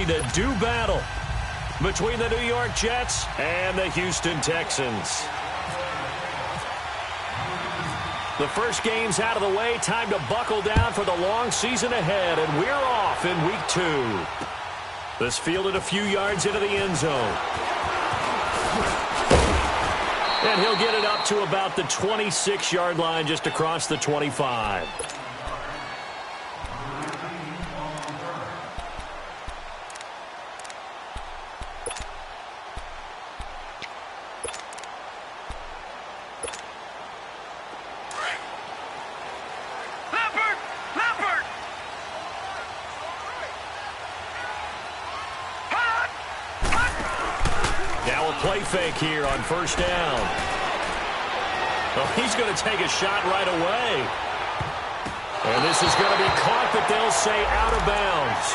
ready to do battle between the New York Jets and the Houston Texans. The first game's out of the way. Time to buckle down for the long season ahead, and we're off in Week 2. This fielded a few yards into the end zone. And he'll get it up to about the 26-yard line, just across the 25. Play fake here on first down. Well, he's going to take a shot right away. And this is going to be caught, but they'll say out of bounds.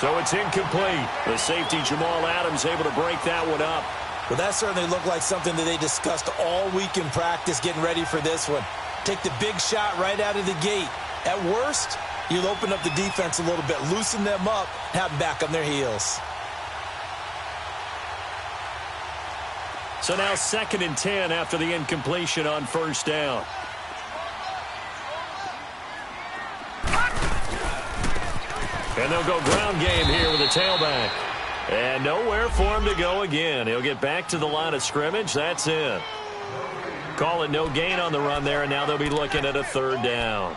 So it's incomplete. The safety, Jamal Adams, able to break that one up. Well, that certainly looked like something that they discussed all week in practice, getting ready for this one. Take the big shot right out of the gate. At worst, you'll open up the defense a little bit, loosen them up, have them back on their heels. So now 2nd and 10 after the incompletion on first down. And they'll go ground game here with a tailback. And nowhere for him to go again. He'll get back to the line of scrimmage. That's it. Call it no gain on the run there, and now they'll be looking at a 3rd down.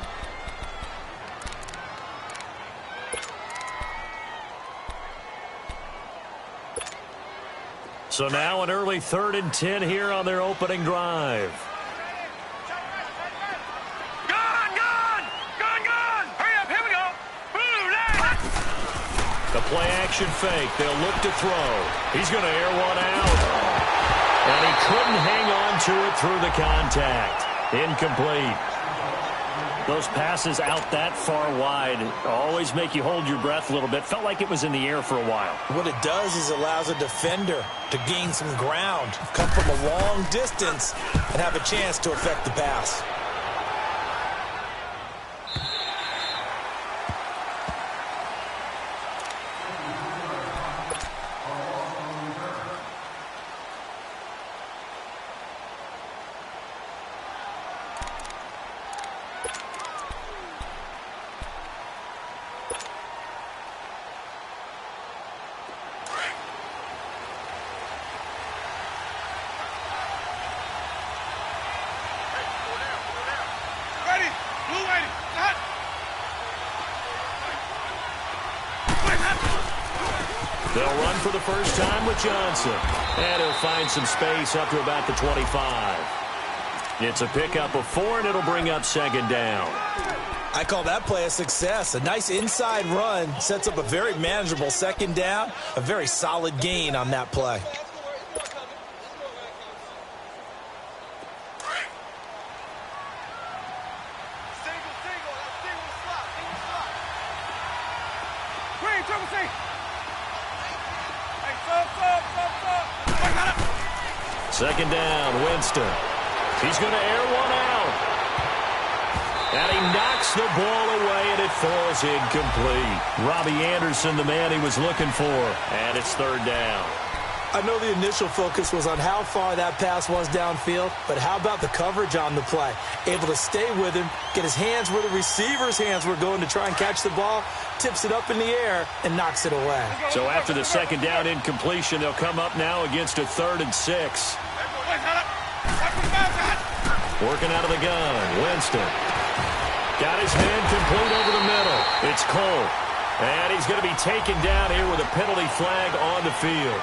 So now an early 3rd and 10 here on their opening drive. Gone! Hurry up, here we go. The play action fake. They'll look to throw. He's going to air one out. And he couldn't hang on to it through the contact. Incomplete. Those passes out that far wide always make you hold your breath a little bit. Felt like it was in the air for a while. What it does is allows a defender to gain some ground, come from a long distance, and have a chance to affect the pass. They'll run for the first time with Johnson. And he'll find some space up to about the 25. It's a pickup of 4, and it'll bring up 2nd down. I call that play a success. A nice inside run sets up a very manageable 2nd down. A very solid gain on that play. Second down, Winston. He's going to air one out. And he knocks the ball away, and it falls incomplete. Robbie Anderson, the man he was looking for. And it's 3rd down. I know the initial focus was on how far that pass was downfield, but how about the coverage on the play? Able to stay with him, get his hands where the receiver's hands were going to try and catch the ball, tips it up in the air, and knocks it away. So after the 2nd down incompletion, they'll come up now against a 3rd and 6. Working out of the gun, Winston. Got his man complete over the middle. It's Cole. And he's going to be taken down here with a penalty flag on the field.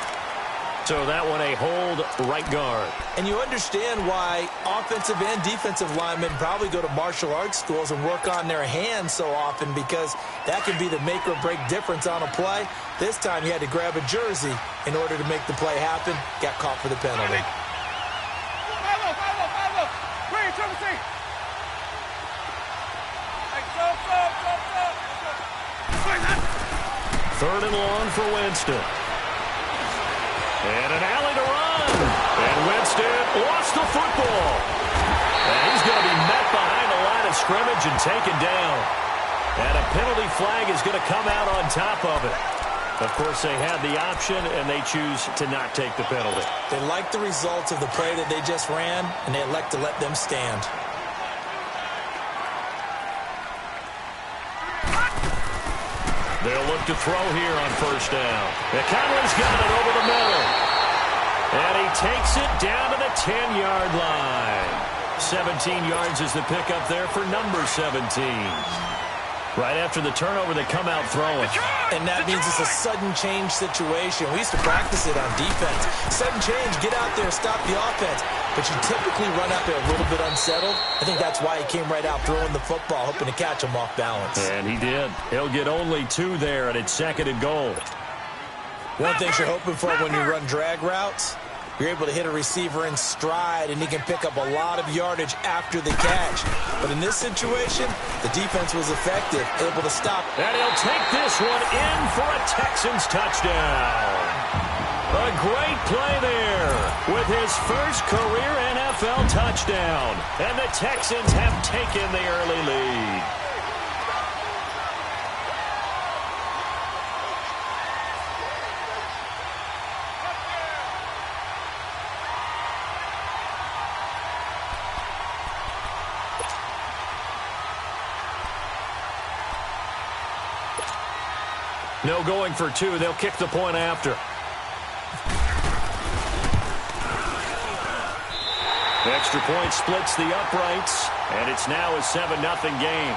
So that one a hold right guard. And you understand why offensive and defensive linemen probably go to martial arts schools and work on their hands so often, because that can be the make or break difference on a play. This time he had to grab a jersey in order to make the play happen. Got caught for the penalty. Third and long for Winston. And an alley to run. And Winston lost the football. And he's going to be met behind the line of scrimmage and taken down. And a penalty flag is going to come out on top of it. Of course, they had the option, and they choose to not take the penalty. They like the results of the play that they just ran, and they elect to let them stand. They'll look to throw here on first down. McConnell's got it over the middle. And he takes it down to the 10-yard line. 17 yards is the pickup there for number 17. Right after the turnover, they come out throwing. And that means it's a sudden change situation. We used to practice it on defense. Sudden change, get out there, stop the offense. But you typically run out there a little bit unsettled. I think that's why he came right out throwing the football, hoping to catch him off balance. And he did. He'll get only 2 there, and it's 2nd and goal. One thing you're hoping for when you run drag routes, you're able to hit a receiver in stride, and he can pick up a lot of yardage after the catch. But in this situation, the defense was effective, able to stop. And he'll take this one in for a Texans touchdown. A great play there with his first career NFL touchdown. And the Texans have taken the early lead. No going for 2. They'll kick the point after. Extra point splits the uprights, and it's now a 7-0 game.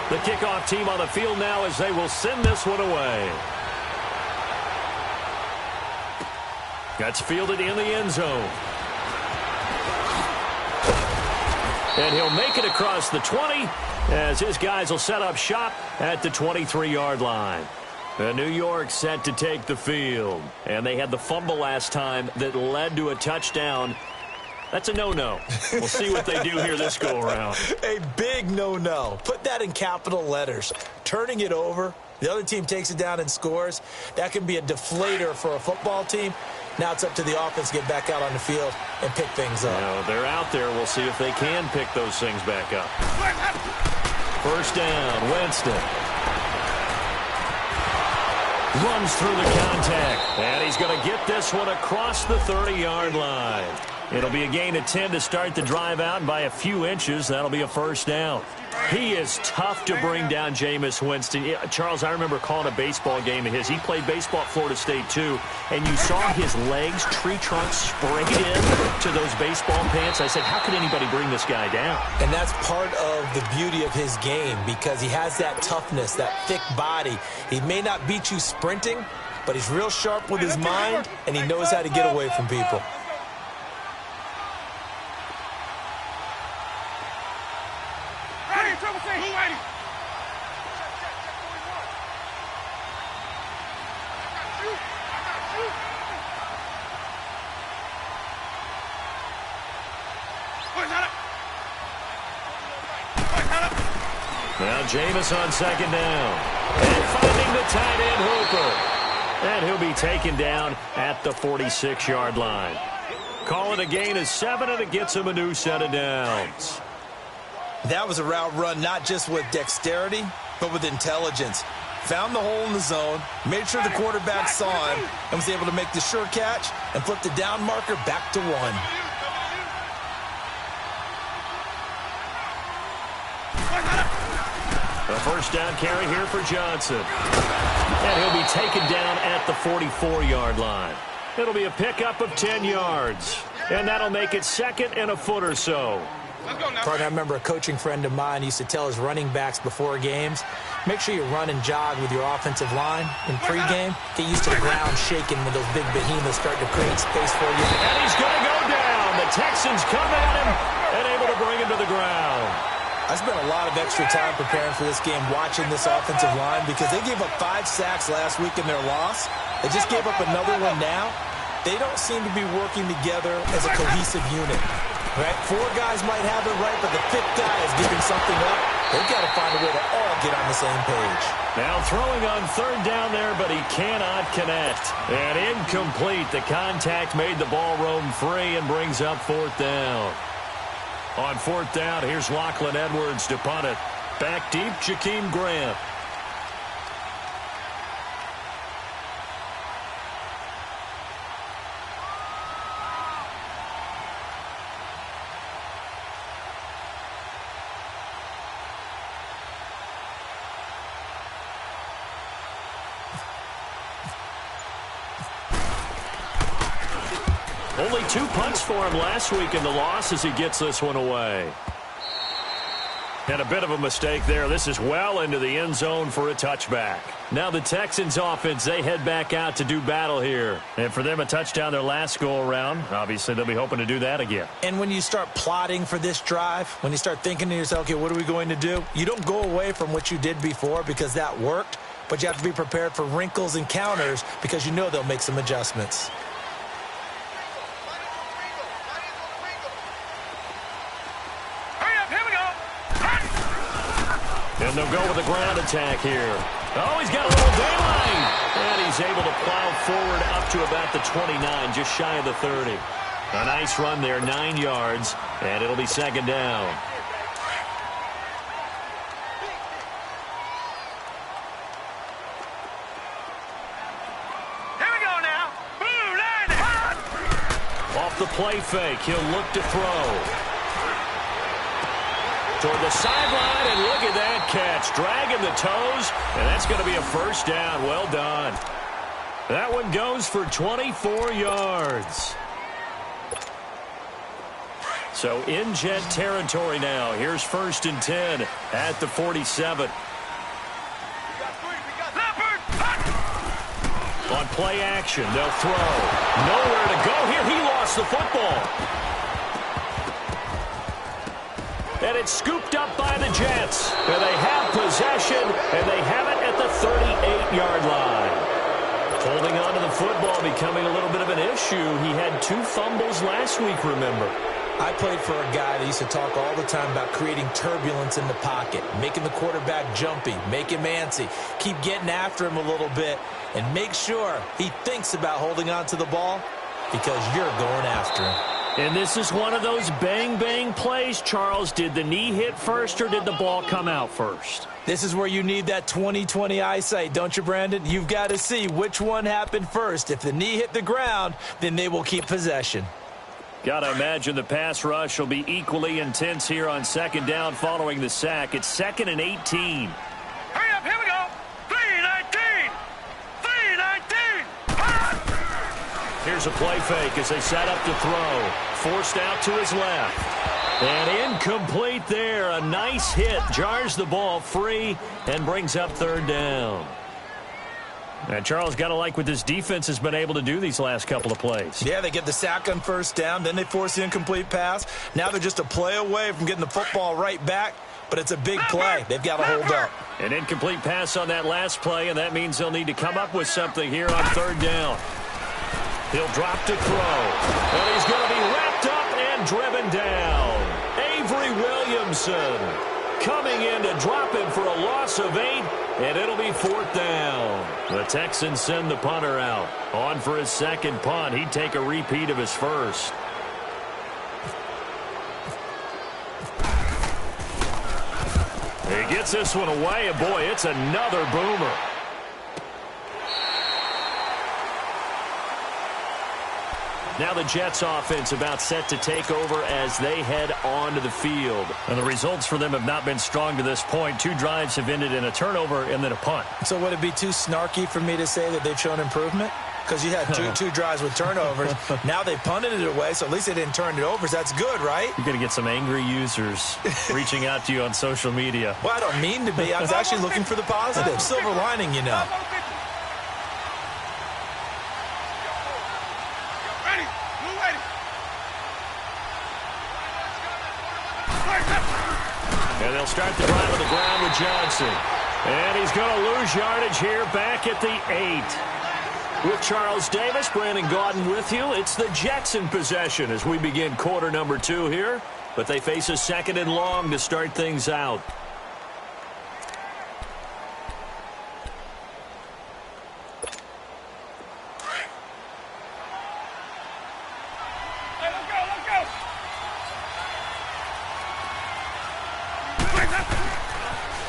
The kickoff team on the field now as they will send this one away. That's fielded in the end zone. And he'll make it across the 20 as his guys will set up shop at the 23-yard line. New York set to take the field. And they had the fumble last time that led to a touchdown. That's a no-no. We'll see what they do here this go-around. A big no-no. Put that in capital letters. Turning it over, the other team takes it down and scores. That can be a deflator for a football team. Now it's up to the offense to get back out on the field and pick things up. Now, they're out there. We'll see if they can pick those things back up. First down, Winston. Runs through the contact. And he's going to get this one across the 30-yard line. It'll be a gain of 10 to start the drive out, and by a few inches, that'll be a first down. He is tough to bring down, Jameis Winston. Charles, I remember calling a baseball game of his. He played baseball at Florida State, too, and you saw his legs, tree trunks sprayed in to those baseball pants. I said, how could anybody bring this guy down? And that's part of the beauty of his game because he has that toughness, that thick body. He may not beat you sprinting, but he's real sharp with his mind, and he knows how to get away from people. Now Jameis on second down. And finding the tight end Hooper. And he'll be taken down at the 46-yard line. Call it a gain of 7, and it gets him a new set of downs. That was a route run not just with dexterity, but with intelligence. Found the hole in the zone, made sure the quarterback saw him, and was able to make the sure catch and flip the down marker back to 1. A first down carry here for Johnson. And he'll be taken down at the 44-yard line. It'll be a pickup of 10 yards. And that'll make it 2nd and a foot or so. Partner, I remember a coaching friend of mine used to tell his running backs before games, make sure you run and jog with your offensive line in pregame. Get used to the ground shaking when those big behemoths start to create space for you. And he's going to go down. The Texans come at him and able to bring him to the ground. I spent a lot of extra time preparing for this game watching this offensive line because they gave up 5 sacks last week in their loss. They just gave up another one now. They don't seem to be working together as a cohesive unit. Right? 4 guys might have it right, but the 5th guy is giving something up. They've got to find a way to all get on the same page. Now throwing on third down there, but he cannot connect. And incomplete. The contact made the ball roam free and brings up fourth down. On fourth down, here's Lachlan Edwards to punt it. Back deep, Jakeem Grant. Only 2 punts for him last week in the loss as he gets this one away. And a bit of a mistake there. This is well into the end zone for a touchback. Now the Texans offense, they head back out to do battle here. And for them, a touchdown their last go-around. Obviously, they'll be hoping to do that again. And when you start plotting for this drive, when you start thinking to yourself, okay, what are we going to do? You don't go away from what you did before because that worked. But you have to be prepared for wrinkles and counters because you know they'll make some adjustments. And they'll go with a ground attack here. Oh, he's got a little daylight. And he's able to plow forward up to about the 29, just shy of the 30. A nice run there, 9 yards, and it'll be second down. Here we go now. Boom, line, hot. Off the play fake, he'll look to throw. Toward the sideline, and look at that catch. Dragging the toes, and that's going to be a first down. Well done. That one goes for 24 yards. So in Jet territory now. Here's 1st and 10 at the 47. On play action, they'll throw. Nowhere to go here. He lost the football. And it's scooped up by the Jets. And they have possession, and they have it at the 38-yard line. Holding on to the football becoming a little bit of an issue. He had 2 fumbles last week, remember. I played for a guy that used to talk all the time about creating turbulence in the pocket, making the quarterback jumpy, make him antsy, keep getting after him a little bit, and make sure he thinks about holding on to the ball because you're going after him. And this is one of those bang-bang plays, Charles. Did the knee hit first or did the ball come out first? This is where you need that 20/20 eyesight, don't you, Brandon? You've got to see which one happened first. If the knee hit the ground, then they will keep possession. Got to imagine the pass rush will be equally intense here on second down following the sack. It's 2nd and 18. Hurry up, here we go. 3-19. 3-19. Here's a play fake as they set up to throw. Forced out to his left. And incomplete there. A nice hit. Jars the ball free and brings up 3rd down. And Charles, got to like what this defense has been able to do these last couple of plays. Yeah, they get the sack on 1st down. Then they force the incomplete pass. Now they're just a play away from getting the football right back. But it's a big play. They've got to hold up. An incomplete pass on that last play, and that means they'll need to come up with something here on 3rd down. He'll drop to throw. And he's going to be wrapped up and driven down. Avery Williamson coming in to drop him for a loss of 8, and it'll be 4th down. The Texans send the punter out. On for his 2nd punt. He'd take a repeat of his first. He gets this one away, and boy, it's another boomer. Now the Jets offense about set to take over as they head onto the field. And the results for them have not been strong to this point. 2 drives have ended in a turnover and then a punt. So would it be too snarky for me to say that they've shown improvement? Because you had two drives with turnovers. Now they punted it away, so at least they didn't turn it over. So that's good, right? You're going to get some angry users reaching out to you on social media. Well, I don't mean to be. I was actually looking for the positive. Silver lining, you know. And they'll start the drive on the ground with Johnson. And he's going to lose yardage here back at the 8. With Charles Davis, Brandon Gaudin with you. It's the Jets in possession as we begin quarter number 2 here. But they face a 2nd and long to start things out.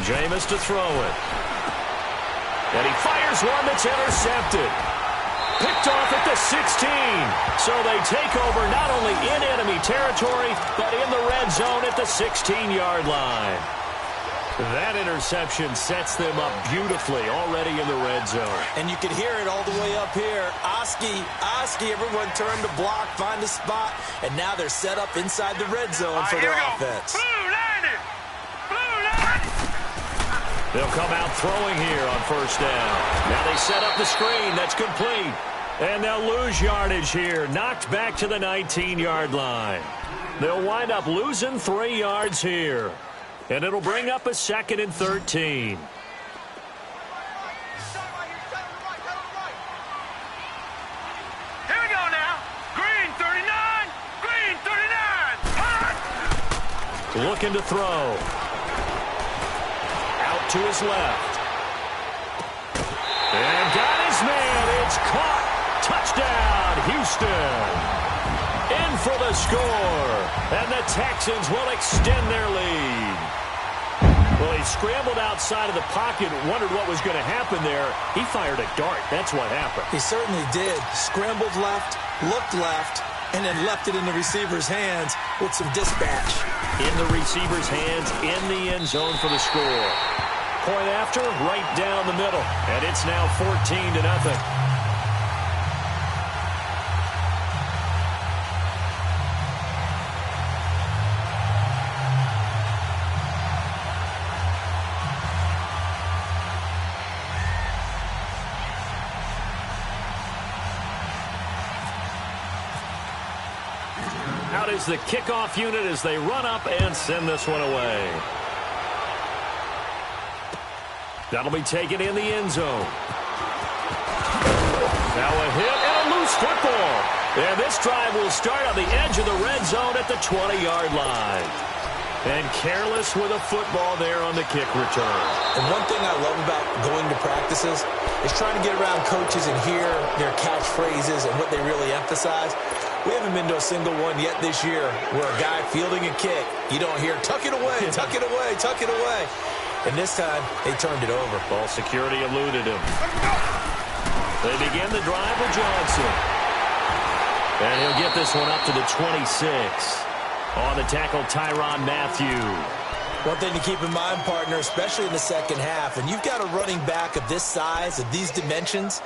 Jameis to throw it. And he fires one that's intercepted. Picked off at the 16. So they take over not only in enemy territory, but in the red zone at the 16-yard line. That interception sets them up beautifully already in the red zone. And you can hear it all the way up here. Oski, everyone turned to block, find a spot, and now they're set up inside the red zone for their offense. They'll come out throwing here on first down. Now they set up the screen. That's complete. And they'll lose yardage here. Knocked back to the 19-yard line. They'll wind up losing 3 yards here. And it'll bring up a 2nd and 13. Here we go now. Green 39. Green 39. Looking to throw. Out to his left. And got his man. It's caught. Touchdown, Houston. In for the score. And the Texans will extend their lead. Well, he scrambled outside of the pocket, wondered what was going to happen there. He fired a dart. That's what happened. He certainly did. Scrambled left, looked left, and then left it in the receiver's hands with some dispatch. In the receiver's hands, in the end zone for the score. Point after, right down the middle. And it's now 14-0. Out is the kickoff unit as they run up and send this one away. That'll be taken in the end zone. Now a hit and a loose football. And this drive will start on the edge of the red zone at the 20-yard line. And careless with a football there on the kick return. And one thing I love about going to practices is trying to get around coaches and hear their catchphrases and what they really emphasize. We haven't been to a single one yet this year where a guy fielding a kick, you don't hear, tuck it away, tuck it away, tuck it away. And this time, they turned it over. Ball security eluded him. They begin the drive with Johnson. And he'll get this one up to the 26. On the tackle, Tyrann Mathieu. One thing to keep in mind, partner, especially in the second half, and you've got a running back of this size, of these dimensions,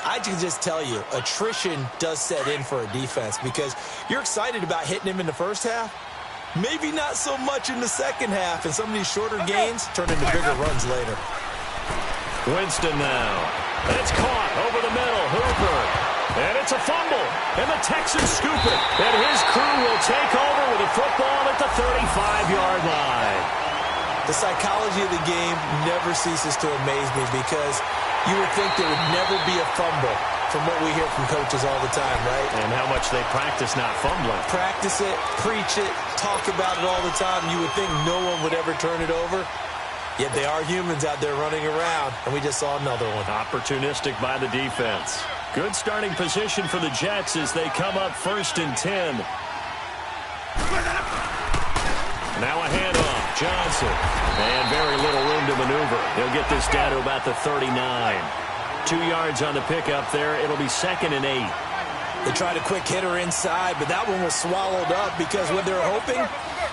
I can just tell you, attrition does set in for a defense because you're excited about hitting him in the first half. Maybe not so much in the second half, and some of these shorter gains turn into bigger runs later. Winston now. It's caught over the middle. Hooper. And it's a fumble. And the Texans scoop it. And his crew will take over with a football at the 35-yard line. The psychology of the game never ceases to amaze me because you would think there would never be a fumble from what we hear from coaches all the time, right? And how much they practice not fumbling. Practice it, preach it, talk about it all the time. You would think no one would ever turn it over. Yet they are humans out there running around, and we just saw another one. Opportunistic by the defense. Good starting position for the Jets as they come up 1st and 10. Now a handoff. Johnson. And very little room to maneuver. He'll get this down to about the 39. 2 yards on the pickup there. It'll be 2nd and 8. They tried a quick hitter inside, but that one was swallowed up because what they're hoping,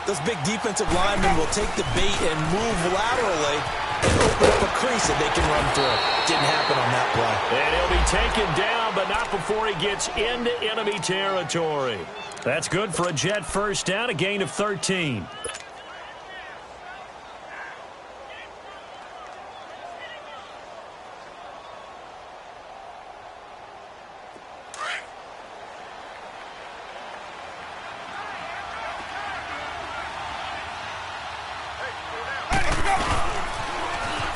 those big defensive linemen will take the bait and move laterally and open up a crease that they can run through. Didn't happen on that play. And he'll be taken down, but not before he gets into enemy territory. That's good for a Jet first down, a gain of 13.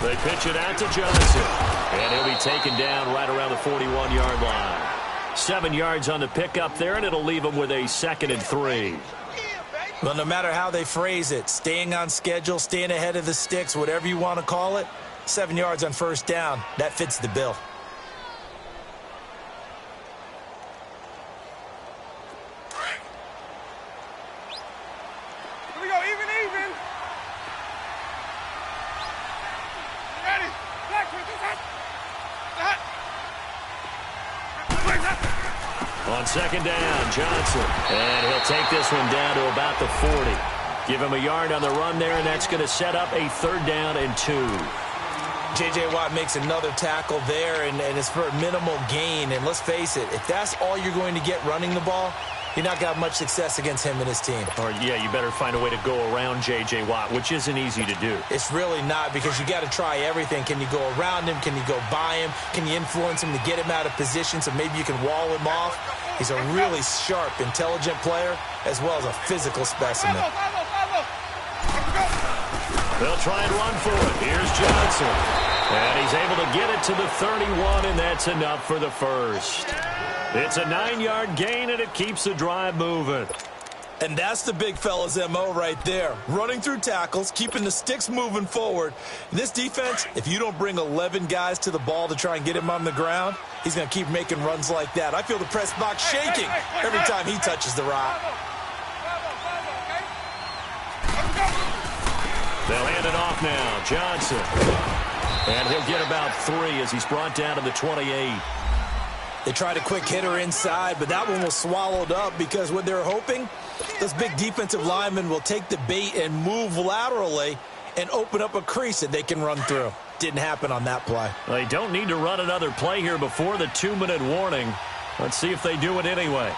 They pitch it out to Johnson. And he'll be taken down right around the 41-yard line. 7 yards on the pickup there, and it'll leave him with a 2nd and 3. Well, no matter how they phrase it, staying on schedule, staying ahead of the sticks, whatever you want to call it, 7 yards on first down, that fits the bill. Here we go, even. On second down, Johnson. And he'll take this one down to about the 40. Give him a yard on the run there, and that's going to set up a 3rd down and 2. J.J. Watt makes another tackle there, and it's for a minimal gain. And let's face it, if that's all you're going to get running the ball, you're not going to have much success against him and his team. Or, yeah, you better find a way to go around J.J. Watt, which isn't easy to do. It's really not, because you got to try everything. Can you go around him? Can you go by him? Can you influence him to get him out of position so maybe you can wall him off? He's a really sharp, intelligent player as well as a physical specimen. They'll try and run for it. Here's Johnson. And he's able to get it to the 31, and that's enough for the first. It's a 9-yard gain, and it keeps the drive moving. And that's the big fella's M.O. right there. Running through tackles, keeping the sticks moving forward. In this defense, if you don't bring 11 guys to the ball to try and get him on the ground, he's going to keep making runs like that. I feel the press box shaking every time he touches the rock. They'll hand it off now. Johnson. And he'll get about 3 as he's brought down to the 28. They tried a quick hitter inside, but that one was swallowed up because what they're hoping, those big defensive linemen will take the bait and move laterally and open up a crease that they can run through. Didn't happen on that play. They don't need to run another play here before the 2-minute warning. Let's see if they do it anyway.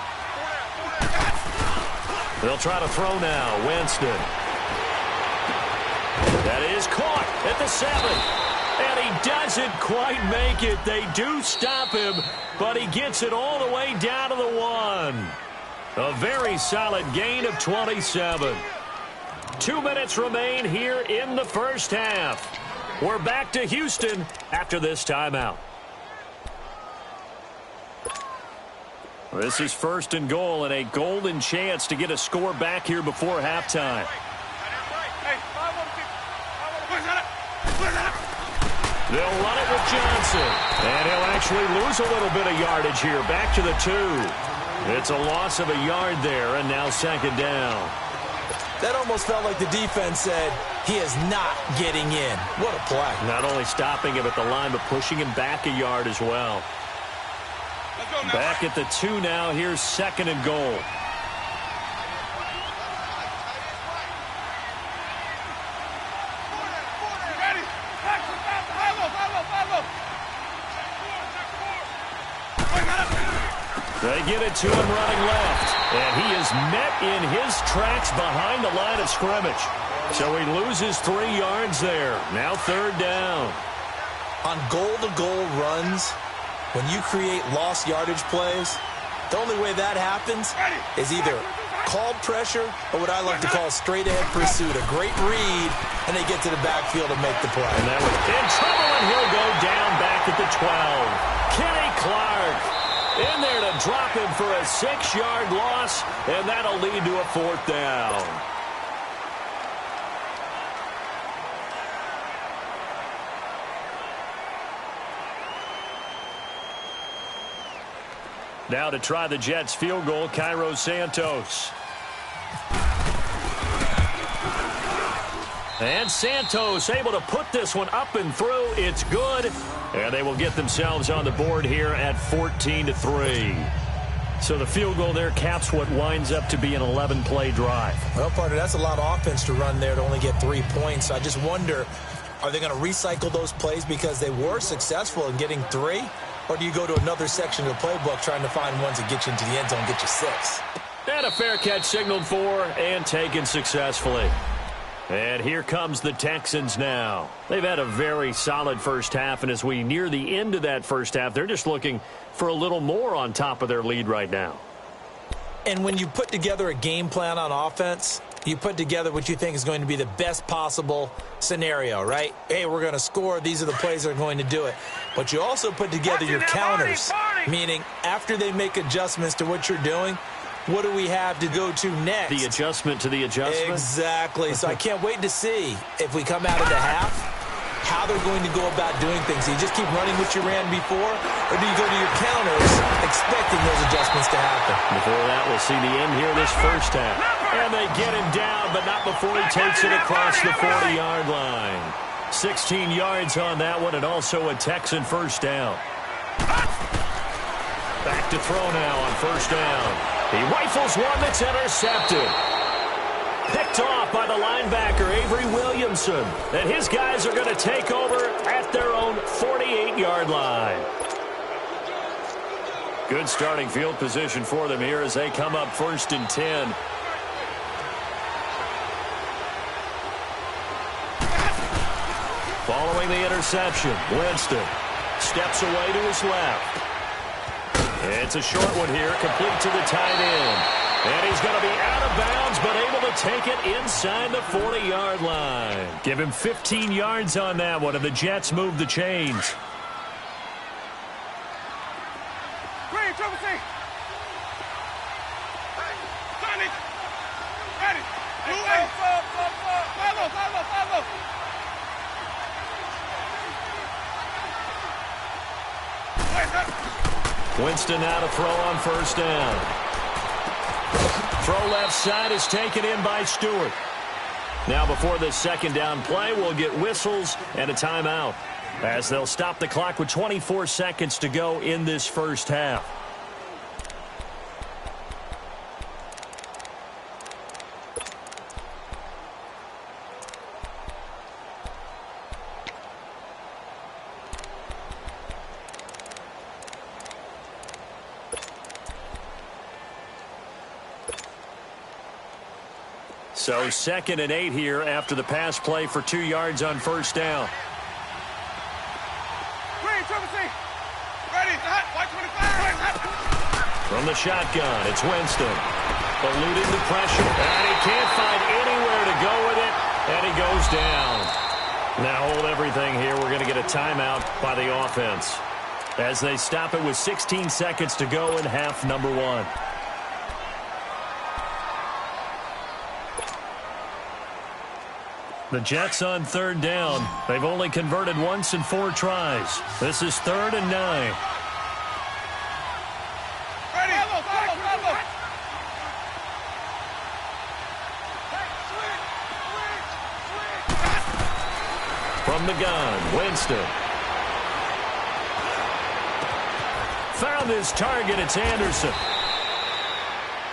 They'll try to throw now. Winston. That is caught at the 7. And he doesn't quite make it. They do stop him, but he gets it all the way down to the 1. A very solid gain of 27. 2 minutes remain here in the first half. We're back to Houston after this timeout. This is 1st and goal and a golden chance to get a score back here before halftime. They'll run it with Johnson. And he'll actually lose a little bit of yardage here. Back to the 2. It's a loss of a yard there, and now 2nd down. That almost felt like the defense said, he is not getting in. What a play. Not only stopping him at the line, but pushing him back a yard as well. Back at the 2 now. Here's 2nd and goal. They get it to him running left. And he is met in his tracks behind the line of scrimmage. So he loses 3 yards there. Now 3rd down. On goal-to-goal runs, when you create lost yardage plays, the only way that happens is either called pressure or what I like to call straight-ahead pursuit. A great read, and they get to the backfield and make the play. And that was in trouble, and he'll go down back at the 12. Kenny Clark in there to drop him for a 6-yard loss, and that'll lead to a 4th down. Now to try the Jets field goal, Cairo Santos. And Santos able to put this one up and through. It's good. And they will get themselves on the board here at 14-3. So the field goal there caps what winds up to be an 11-play drive. Well, partner, that's a lot of offense to run there to only get 3 points. I just wonder, are they going to recycle those plays because they were successful in getting 3? Or do you go to another section of the playbook trying to find ones that get you into the end zone and get you 6? And a fair catch signaled for and taken successfully. And here comes the Texans now. They've had a very solid first half, and as we near the end of that first half, they're just looking for a little more on top of their lead right now. And when you put together a game plan on offense, you put together what you think is going to be the best possible scenario, right? Hey, we're going to score. These are the plays that are going to do it. But you also put together your counters, meaning after they make adjustments to what you're doing, what do we have to go to next? The adjustment to the adjustment? Exactly. So I can't wait to see if we come out of the half, how they're going to go about doing things. Do you just keep running what you ran before, or do you go to your counters expecting those adjustments to happen? Before that, we'll see the end here this first half. And they get him down, but not before he takes it across the 40-yard line. 16 yards on that one, and also a Texan first down. Back to throw now on first down. He rifles one that's intercepted. Picked off by the linebacker, Avery Williamson. And his guys are going to take over at their own 48-yard line. Good starting field position for them here as they come up 1st and 10. Following the interception, Winston steps away to his left. It's a short one here, complete to the tight end. And he's going to be out of bounds, but able to take it inside the 40-yard line. Give him 15 yards on that one, and the Jets move the chains. Green, triple C. Johnny. Ready. Blue A. Follow. Winston now to throw on first down. Throw left side is taken in by Stewart. Now before this second down play, we'll get whistles and a timeout as they'll stop the clock with 24 seconds to go in this first half. So 2nd and 8 here after the pass play for 2 yards on first down. Green, triple C. Ready, hot, white 25. From the shotgun, it's Winston. Eluding the pressure. And he can't find anywhere to go with it. And he goes down. Now hold everything here. We're going to get a timeout by the offense as they stop it with 16 seconds to go in half number 1. The Jets on 3rd down. They've only converted once in 4 tries. This is 3rd and 9. Ready. Follow. From the gun, Winston. Found his target. It's Anderson.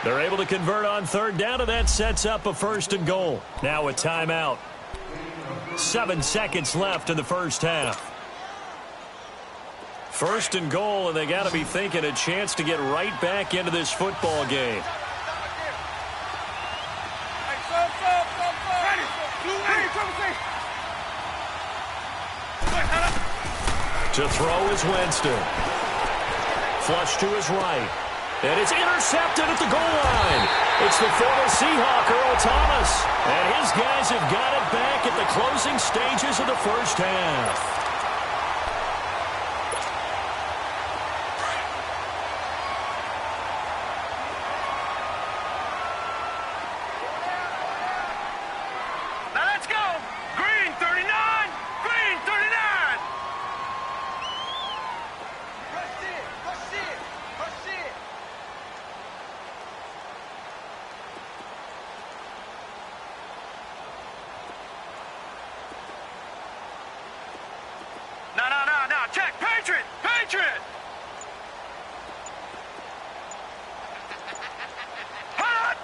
They're able to convert on 3rd down, and that sets up a 1st and goal. Now a timeout. 7 seconds left in the first half. 1st and goal, and they got to be thinking a chance to get right back into this football game. To throw is Winston. Flush to his right. And it's intercepted at the goal line. It's the former Seahawk, Earl Thomas. And his guys have got it back at the closing stages of the first half. Now let's go. Green 39. Green 39. Rush it. No. Check. Patriot. Hot.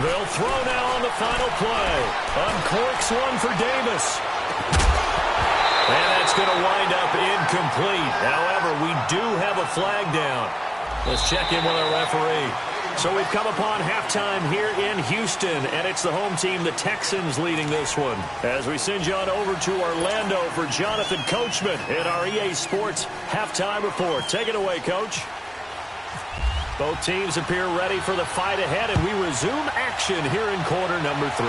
They'll throw now on the final play. Uncorks one for Davis. And that's going to wind up incomplete. However, we do have a flag down. Let's check in with our referee. So we've come upon halftime here in Houston, and it's the home team, the Texans, leading this one. As we send you on over to Orlando for Jonathan Coachman in our EA Sports halftime report. Take it away, Coach. Both teams appear ready for the fight ahead, and we resume action here in quarter number 3.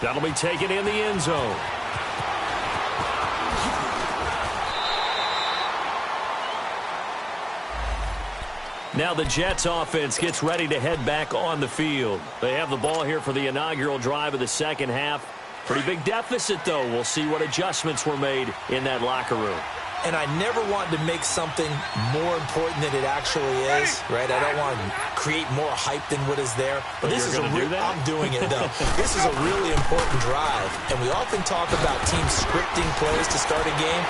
That'll be taken in the end zone. Now the Jets offense gets ready to head back on the field. They have the ball here for the inaugural drive of the second half. Pretty big deficit, though. We'll see what adjustments were made in that locker room. And I never want to make something more important than it actually is, right? I don't want to create more hype than what is there. But this is I'm doing it, though. This is a really important drive. And we often talk about teams scripting plays to start a game.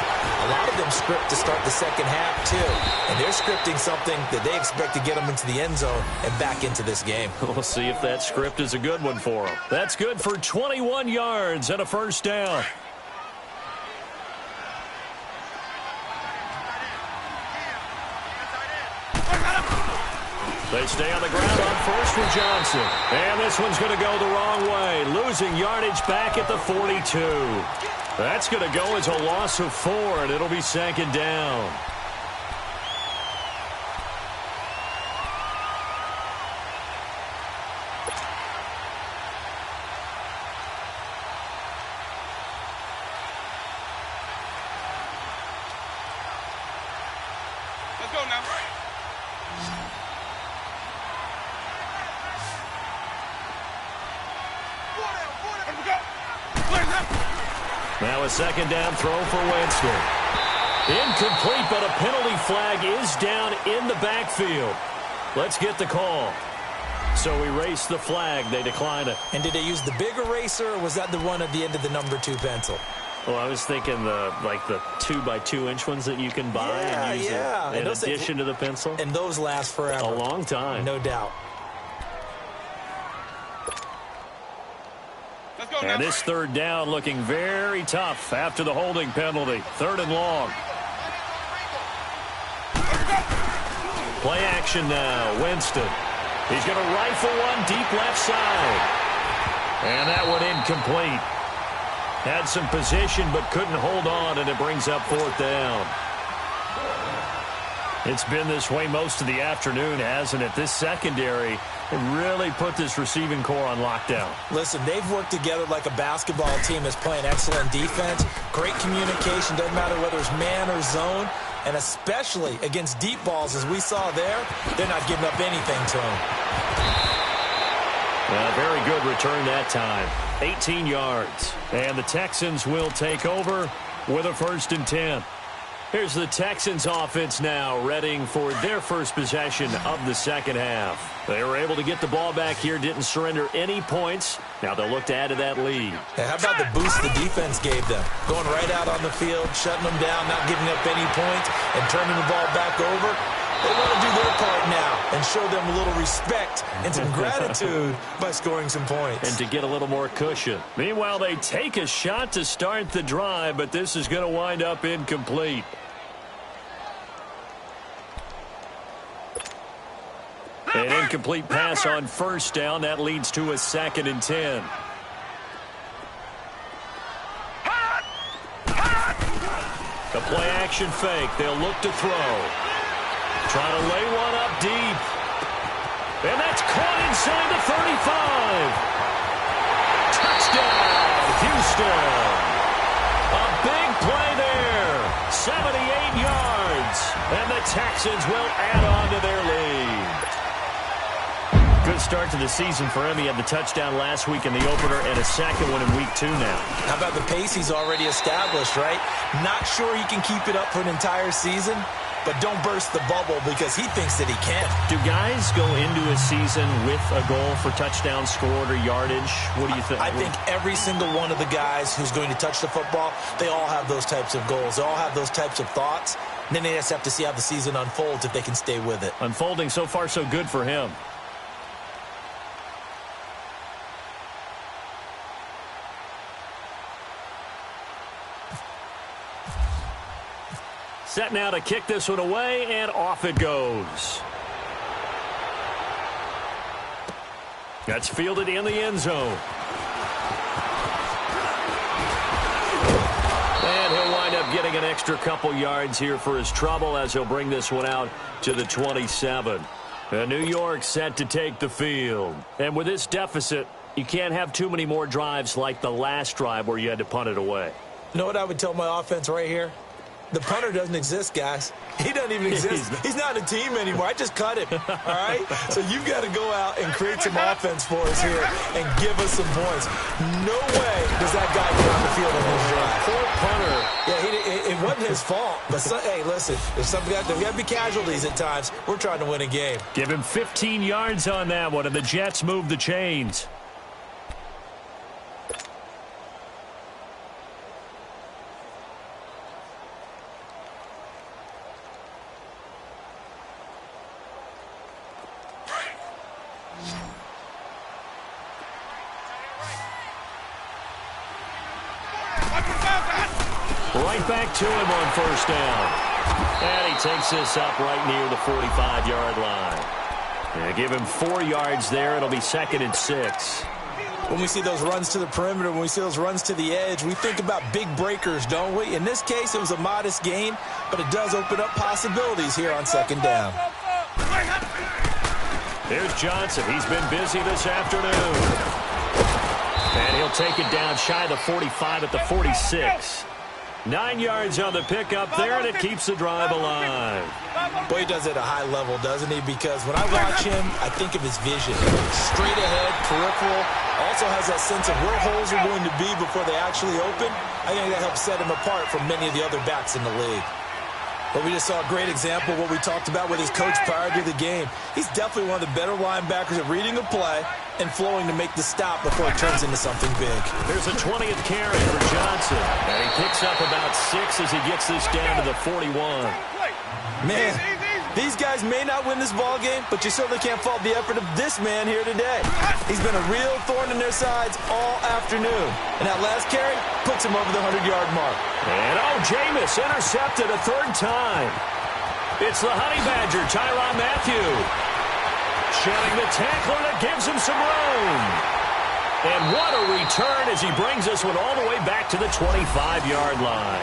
A lot of them script to start the second half, too. And they're scripting something that they expect to get them into the end zone and back into this game. We'll see if that script is a good one for them. That's good for 21 yards and a first down. They stay on the ground on first with Johnson. And this one's going to go the wrong way. Losing yardage back at the 42. That's going to go as a loss of 4, and it'll be second down. Let's go now. Now a second down throw for Winston. Incomplete, but a penalty flag is down in the backfield. Let's get the call. So erase the flag. They decline it. And did they use the big eraser, or was that the one at the end of the number 2 pencil? Well, I was thinking the 2x2-inch ones that you can buy and use in addition to the pencil. And those last forever. A long time. No doubt. And this third down looking very tough after the holding penalty. 3rd and long. Play action now. Winston. He's going to rifle one deep left side. And that one incomplete. Had some position but couldn't hold on, and it brings up 4th down. It's been this way most of the afternoon, hasn't it? This secondary really put this receiving core on lockdown. Listen, they've worked together like a basketball team that's playing excellent defense. Great communication, doesn't matter whether it's man or zone. And especially against deep balls, as we saw there, they're not giving up anything to them. Very good return that time. 18 yards. And the Texans will take over with a 1st and 10. Here's the Texans offense now, readying for their first possession of the second half. They were able to get the ball back here, didn't surrender any points. Now they'll look to add to that lead. Hey, how about the boost the defense gave them? Going right out on the field, shutting them down, not giving up any points, and turning the ball back over. They want to do their part now and show them a little respect and some gratitude by scoring some points. And to get a little more cushion. Meanwhile, they take a shot to start the drive, but this is going to wind up incomplete. An incomplete pass on 1st down. That leads to a 2nd and 10. The play action fake. They'll look to throw. Trying to lay one up deep. And that's caught inside the 35. Touchdown, Houston. A big play there. 78 yards. And the Texans will add on to their lead. Good start to the season for him. He had the touchdown last week in the opener and a second one in week 2 now. How about the pace he's already established, right? Not sure he can keep it up for an entire season, but don't burst the bubble because he thinks that he can. Do guys go into a season with a goal for touchdowns scored or yardage? What do you think? I think every single one of the guys who's going to touch the football, they all have those types of goals. They all have those types of thoughts. And then they just have to see how the season unfolds if they can stay with it. Unfolding so far so good for him. Set now to kick this one away, and off it goes. That's fielded in the end zone. And he'll wind up getting an extra couple yards here for his trouble as he'll bring this one out to the 27. And New York set to take the field. And with this deficit, you can't have too many more drives like the last drive where you had to punt it away. You know what I would tell my offense right here? The punter doesn't exist, guys. He doesn't even exist. He's not a team anymore. I just cut him, all right? So you've got to go out and create some offense for us here and give us some points. No way does that guy get on the field on this drive. Poor punter. Yeah, it wasn't his fault. But, hey, listen, there's got to be casualties at times. We're trying to win a game. Give him 15 yards on that one, and the Jets move the chains. Right back to him on first down. And he takes this up right near the 45-yard line. Yeah, give him 4 yards there. It'll be 2nd and 6. When we see those runs to the perimeter, when we see those runs to the edge, we think about big breakers, don't we? In this case, it was a modest gain, but it does open up possibilities here on 2nd down. Here's Johnson. He's been busy this afternoon. And he'll take it down shy of the 45 at the 46. 9 yards on the pickup there, and it keeps the drive alive. Boy, he does it at a high level, doesn't he? Because when I watch him, I think of his vision. Straight ahead, peripheral. Also has that sense of where holes are going to be before they actually open. I think that helps set him apart from many of the other backs in the league. But we just saw a great example of what we talked about with his coach prior to the game. He's definitely one of the better linebackers at reading a play and flowing to make the stop before it turns into something big. There's a 20th carry for Johnson. And he picks up about 6 as he gets this down to the 41. Man, these guys may not win this ball game, but you certainly can't fault the effort of this man here today. He's been a real thorn in their sides all afternoon. And that last carry puts him over the 100-yard mark. And, Jameis intercepted a 3rd time. It's the Honey Badger, Tyrann Mathieu. Shedding the tackler that gives him some room. And what a return as he brings this one all the way back to the 25-yard line.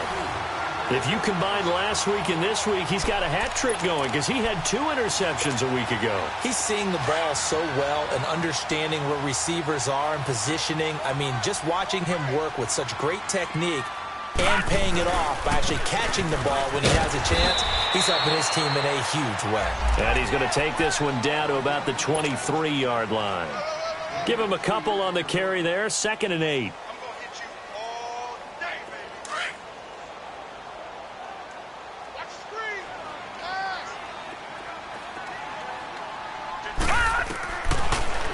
If you combine last week and this week, he's got a hat trick going because he had 2 interceptions a week ago. He's seeing the ball so well and understanding where receivers are and positioning. I mean, just watching him work with such great technique and paying it off by actually catching the ball when he has a chance, he's helping his team in a huge way. And he's going to take this one down to about the 23-yard line. Give him a couple on the carry there, 2nd and 8.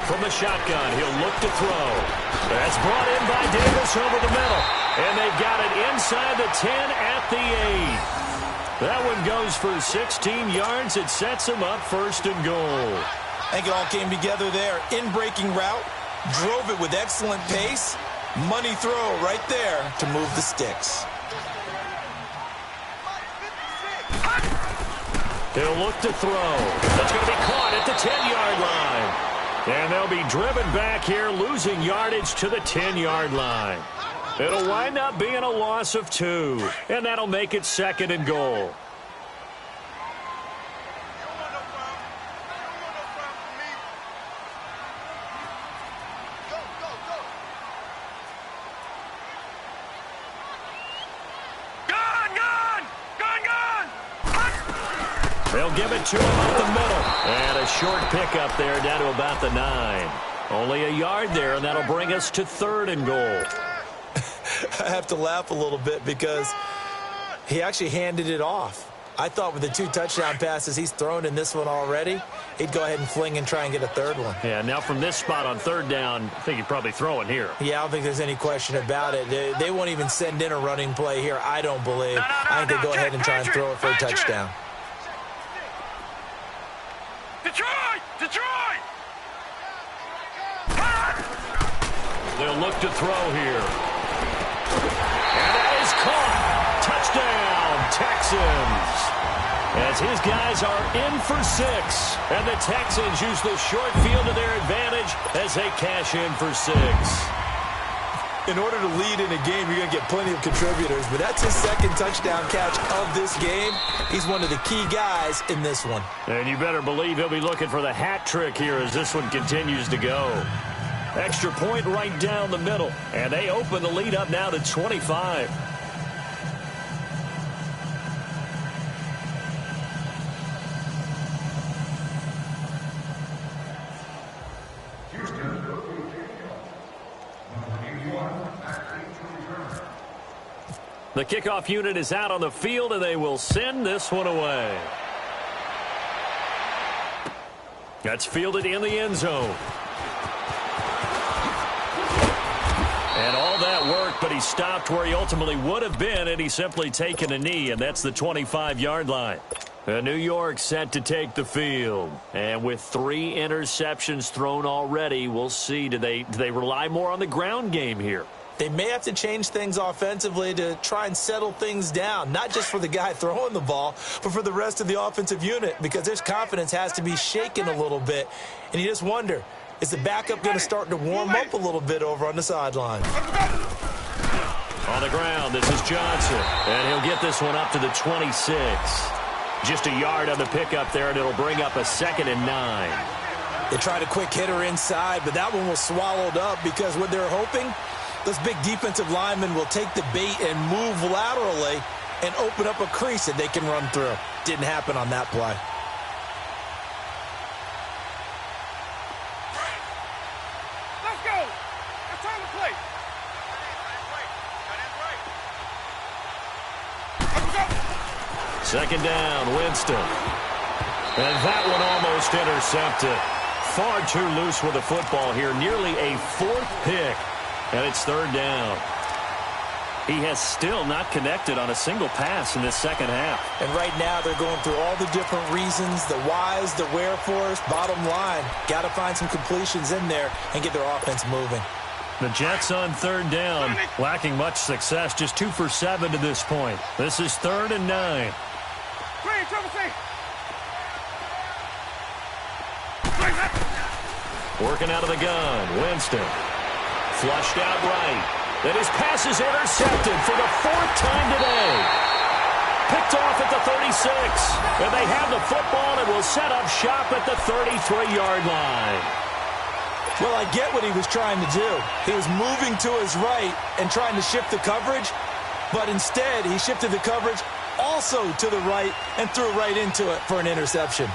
From the shotgun, he'll look to throw. That's brought in by Davis over the middle. And they've got it inside the 10 at the 8. That one goes for 16 yards. It sets him up 1st and goal. I think it all came together there. In-breaking route, drove it with excellent pace. Money throw right there to move the sticks. He'll look to throw. That's going to be caught at the 10-yard line. And they'll be driven back here, losing yardage to the 10-yard line. It'll wind up being a loss of 2, and that'll make it 2nd and goal. They'll give it to him up the middle. And a short pickup there down to about the 9. Only a yard there, and that'll bring us to 3rd and goal. I have to laugh a little bit because he actually handed it off. I thought with the 2 touchdown passes he's thrown in this one already, he'd go ahead and fling and try and get a 3rd one. Yeah, now from this spot on 3rd down, I think he'd probably throw it here. Yeah, I don't think there's any question about it. They won't even send in a running play here, I don't believe. I think they go ahead and try and throw it for a touchdown. Detroit! Detroit! They'll look to throw here. And that is caught. Touchdown, Texans. As his guys are in for 6. And the Texans use the short field to their advantage as they cash in for 6. In order to lead in a game, you're going to get plenty of contributors, but that's his 2nd touchdown catch of this game. He's one of the key guys in this one. And you better believe he'll be looking for the hat trick here as this one continues to go. Extra point right down the middle, and they open the lead up now to 25. The kickoff unit is out on the field, and they will send this one away. That's fielded in the end zone. And all that work, but he stopped where he ultimately would have been, and he's simply taken a knee, and that's the 25-yard line. New York set to take the field. And with 3 interceptions thrown already, we'll see. Do they rely more on the ground game here? They may have to change things offensively to try and settle things down, not just for the guy throwing the ball, but for the rest of the offensive unit, because his confidence has to be shaken a little bit. And you just wonder, is the backup going to start to warm up a little bit over on the sideline? On the ground, this is Johnson, and he'll get this one up to the 26. Just a yard on the pickup there, and it'll bring up a 2nd and 9. They tried a quick hitter inside, but that one was swallowed up because what they're hoping, those big defensive linemen will take the bait and move laterally and open up a crease that they can run through. Didn't happen on that play. Let's go. It's time to play. Second down, Winston. And that one almost intercepted. Far too loose with the football here. Nearly a 4th pick. And it's 3rd down. He has still not connected on a single pass in this second half. And right now they're going through all the different reasons, the whys, the wherefores. Bottom line, got to find some completions in there and get their offense moving. The Jets on 3rd down, lacking much success, just 2 for 7 to this point. This is 3rd and 9. Working out of the gun, Winston. Flushed out right. Then his pass is intercepted for the 4th time today. Picked off at the 36. And they have the football and will set up shop at the 33-yard line. Well, I get what he was trying to do. He was moving to his right and trying to shift the coverage. But instead, he shifted the coverage also to the right and threw right into it for an interception.